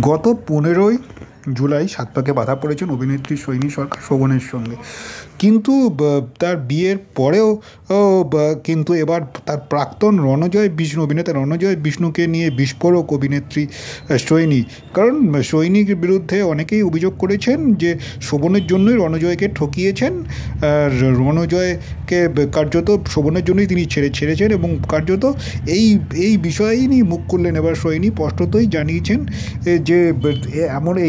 গত 15ই জুলাই সাত পাকে বাধা পড়েছেন অভিনেত্রী সোহিনী সরকার শোভনের সঙ্গে, কিন্তু তার বিয়ের পরেও কিন্তু এবার তার প্রাক্তন অভিনেতা রণজয় বিষ্ণুকে নিয়ে বিস্ফোরক অভিনেত্রী সোহিনী। কারণ সোহিনীর বিরুদ্ধে অনেকেই অভিযোগ করেছেন যে শোভনের জন্যই রণজয়কে ঠকিয়েছেন, আর রণজয়কে কার্যত শোভনের জন্যই তিনি ছেড়েছেন এবং কার্যত এই বিষয়েই নিয়ে মুখ খুললেন এবার সোহিনী। স্পষ্টতই জানিয়েছেন যে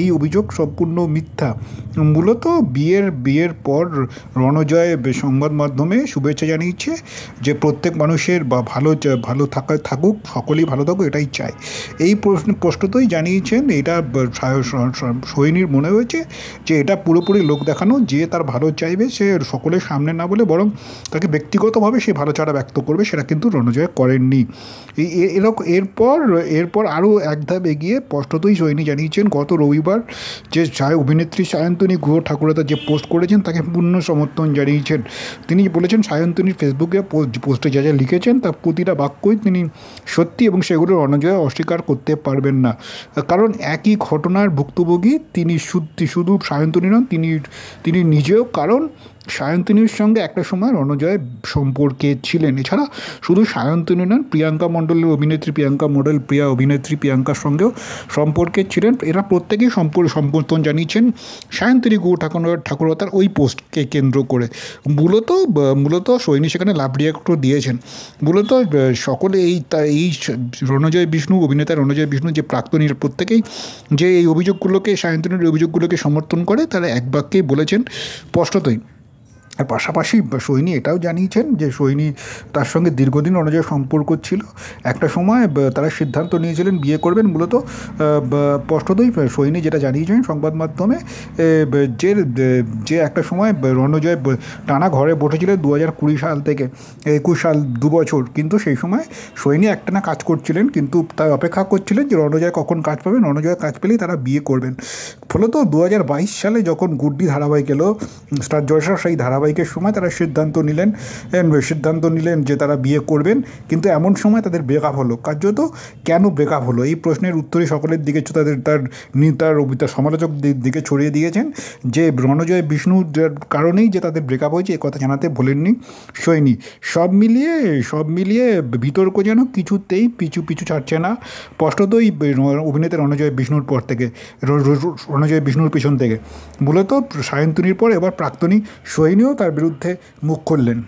এই অভিযোগ সম্পূর্ণ মিথ্যা। মূলত বিয়ের পর রণজয় সংবাদ মাধ্যমে শুভেচ্ছা জানিয়েছে যে প্রত্যেক মানুষের ভালো থাকুক, সকলেই ভালো থাকুক, এটাই চাই। এই স্পষ্টতই জানিয়েছেন। এটা সোহিনীর মনে হয়েছে যে এটা পুরোপুরি লোক দেখানো, যে তার ভালো চাইবে সে সকলের সামনে না বলে বরং তাকে ব্যক্তিগতভাবে সে ভালো চারা ব্যক্ত করবে, সেটা কিন্তু রণজয় করেননি। এরপর আরও এক ধাপ এগিয়ে স্পষ্টতই সোহিনী জানিয়েছেন গত রবিবার যে অভিনেত্রী সায়ন্তনী গুহ ঠাকুরতা যে পোস্ট করেছেন তাকে পূর্ণ সমর্থন জানিয়েছেন। তিনি বলেছেন সায়ন্তনীর ফেসবুকে পোস্টে যা লিখেছেন তার প্রতিটা বাক্যই তিনি সত্যি এবং সেগুলো রণজয় অস্বীকার করতে পারবেন না। কারণ একই ঘটনার ভুক্তভোগী তিনি শুধু সায়ন্তনী নন, তিনি নিজেও। কারণ সায়ন্তনীর সঙ্গে একটা সময় রণজয় সম্পর্কে ছিলেন। এছাড়া শুধু সায়ন্তনী নন, প্রিয়াঙ্কা মণ্ডলের অভিনেত্রী প্রিয়াঙ্কার সঙ্গেও সম্পর্কে ছিলেন। এরা প্রত্যেকেই সমর্থন জানিয়েছেন সায়ন্তনী গুহ ঠাকুরতার ওই পোস্টকে কেন্দ্র করে। মূলত সোহিনী সেখানে লাভ রিয়াক্টও দিয়েছেন। মূলত সকলে এই রণজয় বিষ্ণু যে প্রাক্তনীর প্রত্যেকেই যে এই সায়ন্তনীর অভিযোগগুলোকে সমর্থন করে, তারা এক বাক্যেই বলেছেন স্পষ্টতই। আর পাশাপাশি সোহিনী এটাও জানিয়েছেন যে সোহিনী তার সঙ্গে দীর্ঘদিন রণজয়ের সম্পর্ক ছিল। একটা সময় তারা সিদ্ধান্ত নিয়েছিলেন বিয়ে করবেন। মূলত স্পষ্টতই সোহিনী যেটা জানিয়েছেন সংবাদ মাধ্যমে যে একটা সময় রণজয় টানা ঘরে বসেছিলেন 2020 সাল থেকে 21 সাল 2 বছর, কিন্তু সেই সময় সোহিনী একটানা কাজ করছিলেন, কিন্তু তাই অপেক্ষা করছিলেন যে রণজয় কখন কাজ পাবেন, রণজয় কাজ পেলেই তারা বিয়ে করবেন। ফলত 2022 সালে যখন গুড্ডি ধারাবাহিক এলো, স্টার জলসা, সেই ধারাবাহিকের সময় তারা সিদ্ধান্ত নিলেন যে তারা বিয়ে করবেন। কিন্তু এমন সময় তাদের ব্রেকআপ হলো। কার্যত কেন ব্রেকআপ হলো এই প্রশ্নের উত্তরই সকলের দিকে তার সমালোচক দিকে ছড়িয়ে দিয়েছেন যে রণজয় বিষ্ণুর কারণেই যে তাদের ব্রেকআপ হয়েছে, এ কথা জানাতে ভোলেননি সোহিনী। সব মিলিয়ে বিতর্ক যেন কিছুতেই পিছু ছাড়ছে না। স্পষ্টতই অভিনেতা রণজয় বিষ্ণুর পিছন থেকে মূলত সায়ন্তনীর পর এবার প্রাক্তনী সোহিনীও তার বিরুদ্ধে মুখ খুললেন।